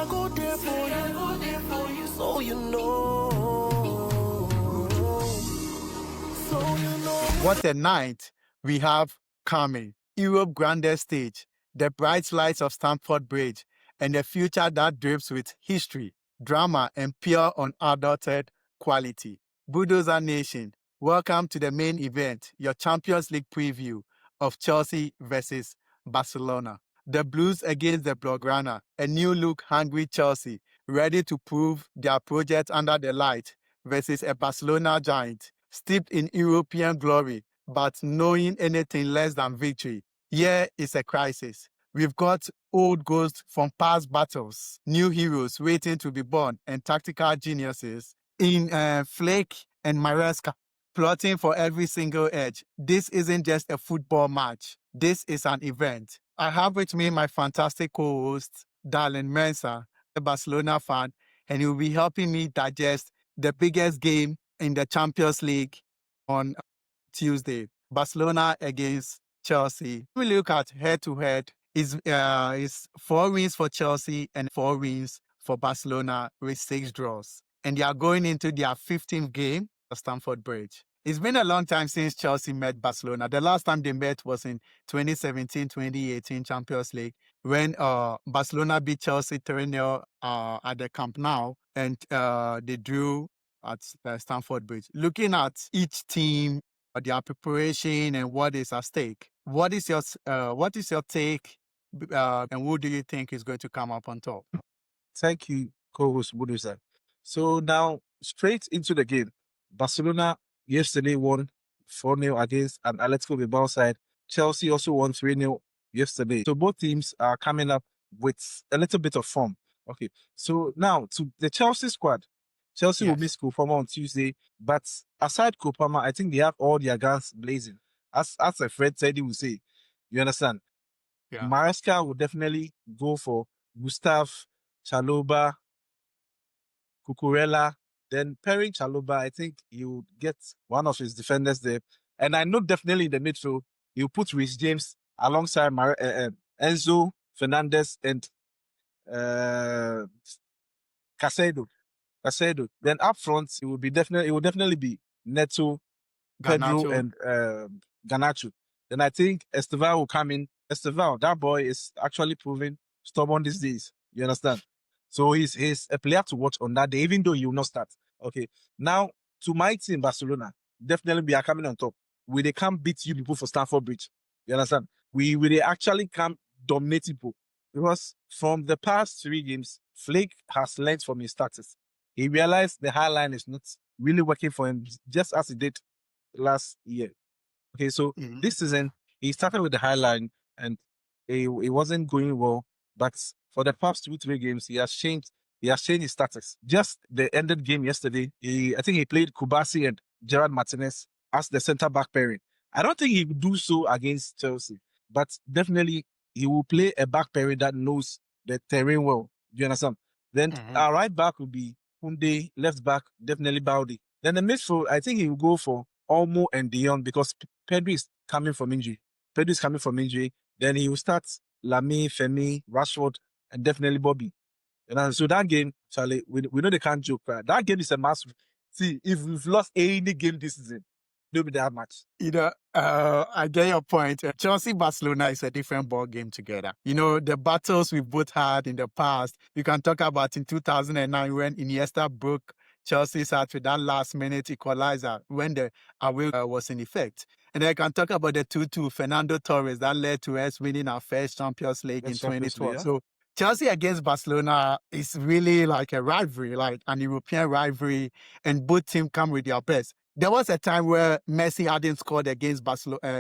go there for you, so you know. So you know. What a night we have coming. Europe grandest stage, the bright lights of Stamford Bridge, and a future that drips with history, drama, and pure unadulterated quality. Bulldozer Nation, welcome to the main event, your Champions League preview of Chelsea versus Barcelona. The Blues against the Blaugrana, a new look hungry Chelsea, ready to prove their project under the light versus a Barcelona giant, steeped in European glory, but knowing anything less than victory. Here is a crisis. We've got old ghosts from past battles, new heroes waiting to be born, and tactical geniuses in Flake and Maresca plotting for every single edge. This isn't just a football match. This is an event. I have with me my fantastic co-host, Darlene Mensah, a Barcelona fan, and he will be helping me digest the biggest game in the Champions League on Tuesday. Barcelona against Chelsea. We look at head-to-head. Is 4 wins for Chelsea and 4 wins for Barcelona with 6 draws. And they are going into their 15th game at Stamford Bridge. It's been a long time since Chelsea met Barcelona. The last time they met was in 2017-2018 Champions League when Barcelona beat Chelsea 3-0 at the Camp Nou, and they drew at Stamford Bridge. Looking at each team, their preparation, and what is at stake, what is your take, and who do you think is going to come up on top? Thank you, co-host Budusa. So now, straight into the game. Barcelona yesterday won 4-0 against an Atletico Bilbao side. Chelsea also won 3-0 yesterday. So both teams are coming up with a little bit of form. Okay, so now to the Chelsea squad. Chelsea will miss Kopama on Tuesday, but aside Kopama, I think they have all their guns blazing. As a Fred said, he will say, you understand? Yeah. Maresca will definitely go for Gustav, Chaloba, Cucurella. Then pairing Chaloba, I think he will get one of his defenders there. And I know definitely in the midfield, he'll put Reece James alongside Enzo Fernandez and Casado. Then up front, it will definitely be Neto, Pedro, Garnacho. and Garnacho. Then I think Esteval will come in. Esteval, that boy is actually proving stubborn these days. You understand? So he's a player to watch on that day, even though he will not start. Okay. Now, to my team, Barcelona, definitely we are coming on top. They can't beat you people for Stamford Bridge. You understand? They actually can't dominate people. Because from the past 3 games, Flake has learned from his status. He realized the high line is not really working for him, just as he did last year. Okay, so this season, he started with the high line and it wasn't going well. But for the past 2-3 games, he has changed his status. Just the ended game yesterday, I think he played Kubasi and Gerard Martinez as the centre-back pairing. I don't think he would do so against Chelsea, but definitely he will play a back pairing that knows the terrain well. Do you understand? Then our right back will be Koundé, left back, definitely Baldi. Then the midfield, I think he will go for Olmo and De Jong because Pedro is coming from injury. Then he will start Lamy, Femi, Rashford, and definitely Bobby. And so that game, Charlie, we know they can't joke. Right? That game is a must. See, if we've lost any game this season, it'll be that much. I get your point. Chelsea Barcelona is a different ball game together. The battles we've both had in the past. You can talk about in 2009 when Iniesta broke Chelsea's heart with that last-minute equalizer when the away was in effect. And then I can talk about the 2-2 Fernando Torres that led to us winning our first Champions League in 2012. Yeah. So Chelsea against Barcelona is really like a rivalry, like an European rivalry, and both teams come with their best. There was a time where Messi hadn't scored against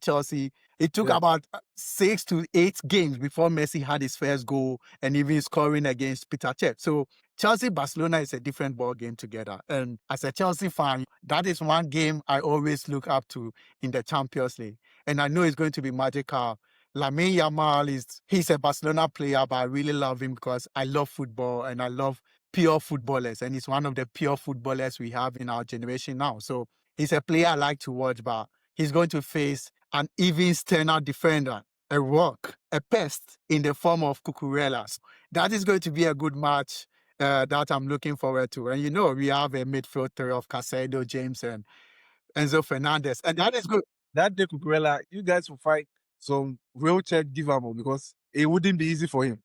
Chelsea. It took about 6 to 8 games before Messi had his first goal and even scoring against Peter Cech. So Chelsea-Barcelona is a different ball game together. And as a Chelsea fan, that is one game I always look up to in the Champions League. And I know it's going to be magical. Lamine Yamal he's a Barcelona player, but I really love him because I love football and I love pure footballers. And he's one of the pure footballers we have in our generation now. So he's a player I like to watch, but he's going to face an even sterner defender a rock, a pest in the form of Cucurelas. That is going to be a good match that I'm looking forward to. And we have a midfield three of Casado, James, and Enzo Fernandez. And that is good. That day, Cucurella, you guys will fight some wheelchair givable because it wouldn't be easy for him.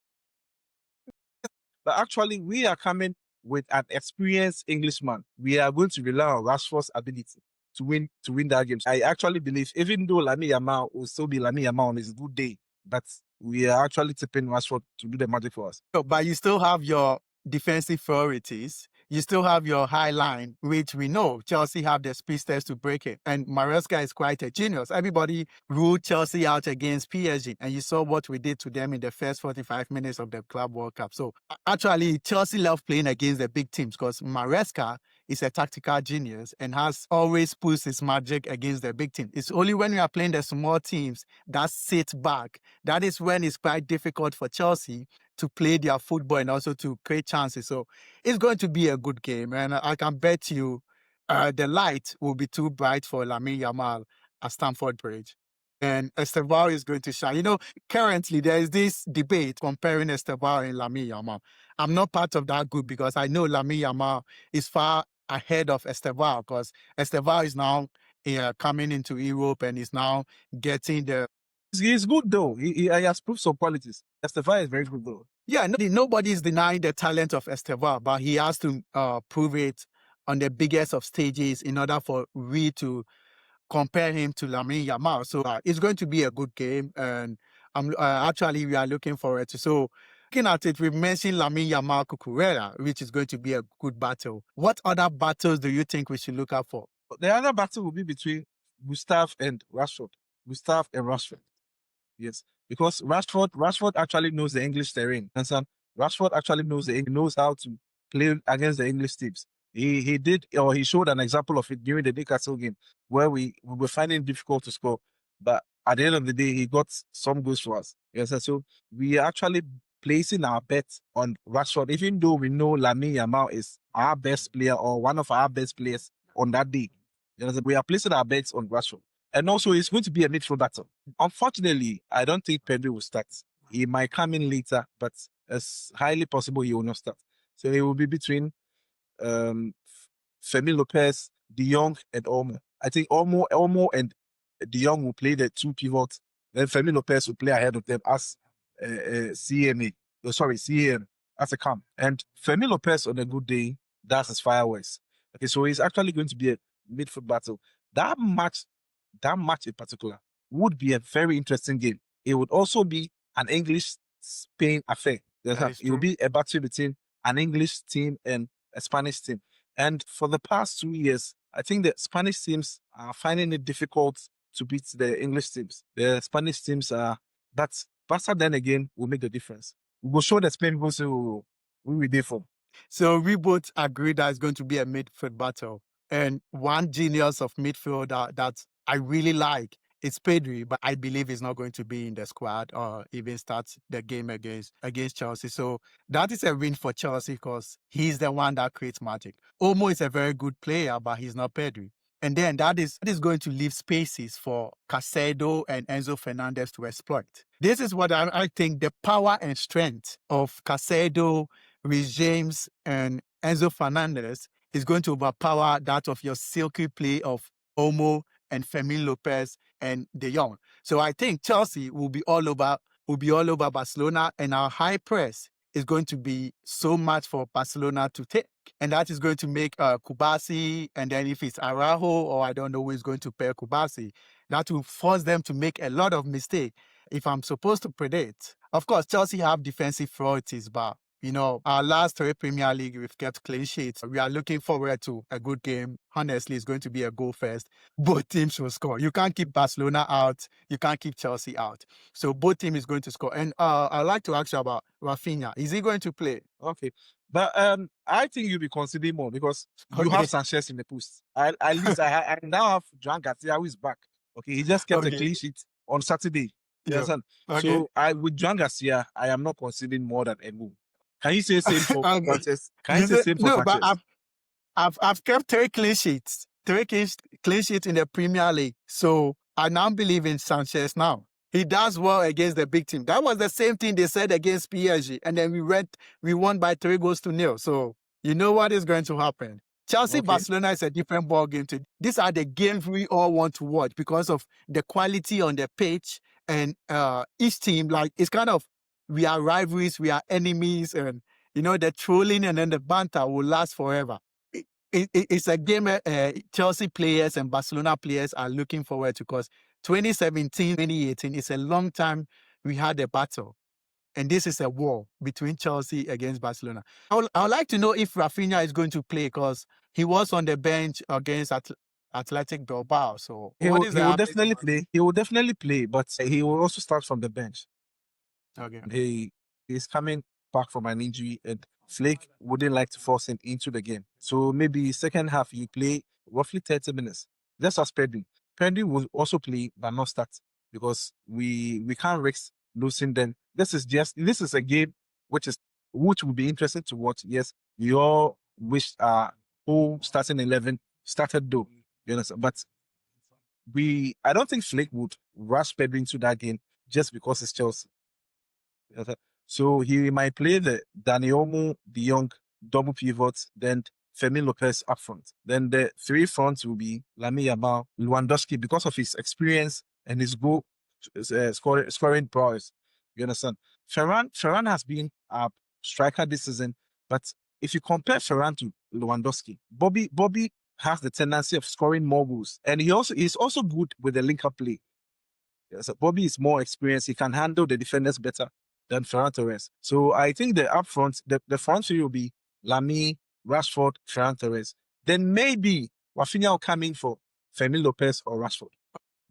But actually, we are coming with an experienced Englishman. We are going to rely on Rashford's ability to win that game. I actually believe, even though Lamine Yamal will still be Lamine Yamal on his good day, but we are actually tipping Rashford to do the magic for us. But you still have your defensive priorities. You still have your high line, which we know Chelsea have the speedsters to break it. And Maresca is quite a genius. Everybody ruled Chelsea out against PSG, and you saw what we did to them in the first 45 minutes of the Club World Cup. So actually, Chelsea love playing against the big teams because Maresca is a tactical genius and has always pushed his magic against the big team. It's only when we are playing the small teams that sit back. That is when it's quite difficult for Chelsea to play their football and also to create chances. So it's going to be a good game. And I can bet you the light will be too bright for Lamine Yamal at Stamford Bridge. And Estevao is going to shine. Currently there is this debate comparing Estevao and Lamine Yamal. I'm not part of that group because I know Lamine Yamal is far ahead of Estevao because Estevao is now coming into Europe and is now getting the... He's good though. He has proved some qualities. Estevao is very good though. Yeah, nobody is denying the talent of Estevao, but he has to prove it on the biggest of stages in order for we to compare him to Lamine Yamal. So it's going to be a good game, and actually we are looking forward to. So looking at it, we've mentioned Lamine Yamal Cucurella, which is going to be a good battle. What other battles do you think we should look out for? The other battle will be between Gustav and Rashford. Gustav and Rashford. Yes, because Rashford actually knows the English terrain. And Rashford actually knows how to play against the English teams. He did, or he showed an example of it during the Newcastle game where we were finding it difficult to score. But at the end of the day, he got some goals for us. Yes, and so we are actually placing our bet on Rashford, even though we know Lamine Yamal is our best player or one of our best players on that day. Yes, we are placing our bets on Rashford. And also, it's going to be a midfield battle. Unfortunately, I don't think Pedro will start. He might come in later, but it's highly possible he will not start. So it will be between Femi Lopez, De Jong, and Olmo. I think Olmo and De Jong will play the two pivots. Then Femi Lopez will play ahead of them as CM as a cam. And Femi Lopez on a good day, that's his fireworks. Okay, so it's actually going to be a midfield battle. That match in particular would be a very interesting game. It would also be an English-Spain affair. It will be a battle between an English team and a Spanish team. And for the past 2 years, I think the Spanish teams are finding it difficult to beat the English teams. The Spanish teams are, but Barca then again will make the difference. We will show the Spain people who we did for. So we both agree that it's going to be a midfield battle. And one genius of midfield that I really like is Pedri, but I believe he's not going to be in the squad or even start the game against Chelsea. So that is a win for Chelsea because he's the one that creates magic. Olmo is a very good player, but he's not Pedri. And then that is going to leave spaces for Casado and Enzo Fernandez to exploit. This is what I think the power and strength of Casado, Rhys James, and Enzo Fernandez is going to overpower that of your silky play of Olmo and Fermin Lopez and De Jong. So I think Chelsea will be all over Barcelona, and our high press is going to be so much for Barcelona to take. And that is going to make Kubasi, and then if it's Araujo or I don't know who is going to pair Kubasi, that will force them to make a lot of mistakes. If I'm supposed to predict, of course, Chelsea have defensive priorities, but our last 3 Premier League, we've kept clean sheets. We are looking forward to a good game. Honestly, it's going to be a goal fest. Both teams will score. You can't keep Barcelona out. You can't keep Chelsea out. So both teams is going to score. And I'd like to ask you about Rafinha. Is he going to play? Okay. But I think you'll be considering more because you have Sanchez in the post. At least I now have Joan Garcia who is back. Okay, he just kept a clean sheet on Saturday. Yeah. Okay. So with Joan Garcia, I am not considering more than a move. Can you say the same for Sanchez? Can you say the same for Sanchez? But I've kept 3 clean sheets. 3 clean sheets in the Premier League. So I now believe in Sanchez now. He does well against the big team. That was the same thing they said against PSG, and then we won by 3-0. So you know what is going to happen. Chelsea Okay. Barcelona is a different ball game. These are the games we all want to watch because of the quality on the pitch, and each team, like, it's kind of, we are rivalries, we are enemies, and the trolling and then the banter will last forever. It's a game Chelsea players and Barcelona players are looking forward to, because 2017, 2018 is a long time we had a battle. And this is a war between Chelsea against Barcelona. I would like to know if Rafinha is going to play, because he was on the bench against Athletic Bilbao. So He what will, is he the will update definitely about play. He will definitely play, but he will also start from the bench. it? Okay. He's coming back from an injury, and Flake wouldn't like to force him into the game. So maybe second half you play roughly 30 minutes. Just as Pedri. Pedri will also play but not start, because we can't risk losing them. This is a game which will be interesting to watch. Yes, we all wish our whole starting 11 started though. You understand? But I don't think Flake would rush Pedri into that game just because it's Chelsea. So he might play the Dani Olmo, De Jong double pivots, then Fermin Lopez up front. Then the three fronts will be Lamine Yamal, Lewandowski, because of his experience and his goal scoring prowess. You understand? Ferran has been a striker this season, but if you compare Ferran to Lewandowski, Bobby has the tendency of scoring more goals, and he's also good with the link-up play. Yeah, so Bobby is more experienced. He can handle the defenders better than Ferran Torres. So I think the up front, the front three will be Lamy, Rashford, Ferran Torres. Then maybe Rafinha will come in for Fermin Lopez or Rashford.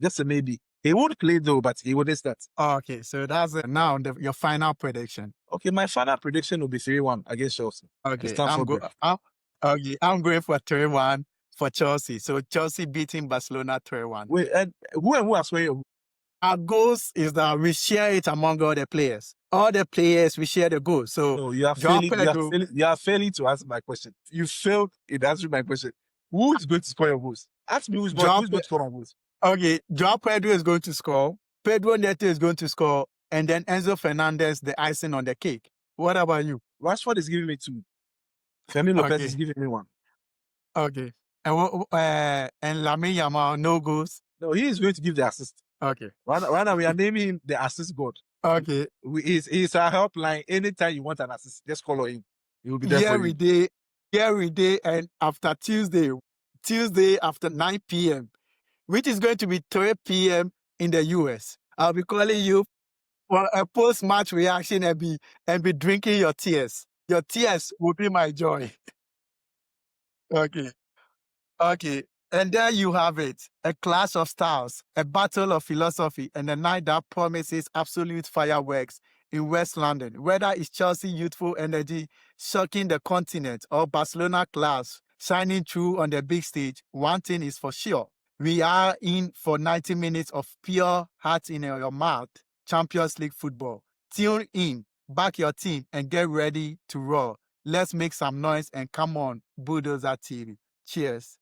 Just a maybe. He would play though, but he wouldn't start. Okay, so that's now your final prediction. Okay, my final prediction will be 3-1 against Chelsea. Okay, I'm going for 3-1 for Chelsea. So Chelsea beating Barcelona 3-1. Wait, and who has won? Our goals is that we share it among all the players. All the players, we share the goals. So No, you are failing to answer my question. You failed in answering my question. Who is going to score your goals? Ask me who's going to score my goals. Okay, Joao Pedro is going to score. Pedro Neto is going to score. And then Enzo Fernandez, the icing on the cake. What about you? Rashford is giving me 2. Femi Lopez is giving me 1. Okay. And Lamine Yamal, no goals? No, he is going to give the assist. Okay. Right now, we are naming him the assist god. Okay. He's our helpline. Anytime you want an assist, just call him. He will be there for you. Every day, and after Tuesday after 9 p.m., which is going to be 3 p.m. in the US. I'll be calling you for a post-match reaction and be drinking your tears. Your tears will be my joy. Okay. And there you have it. A clash of styles, a battle of philosophy, and a night that promises absolute fireworks in West London. Whether it's Chelsea youthful energy shocking the continent or Barcelona class shining through on the big stage, one thing is for sure. We are in for 90 minutes of pure heart in your mouth Champions League football. Tune in, back your team, and get ready to roar. Let's make some noise and come on, Bulldozer TV. Cheers.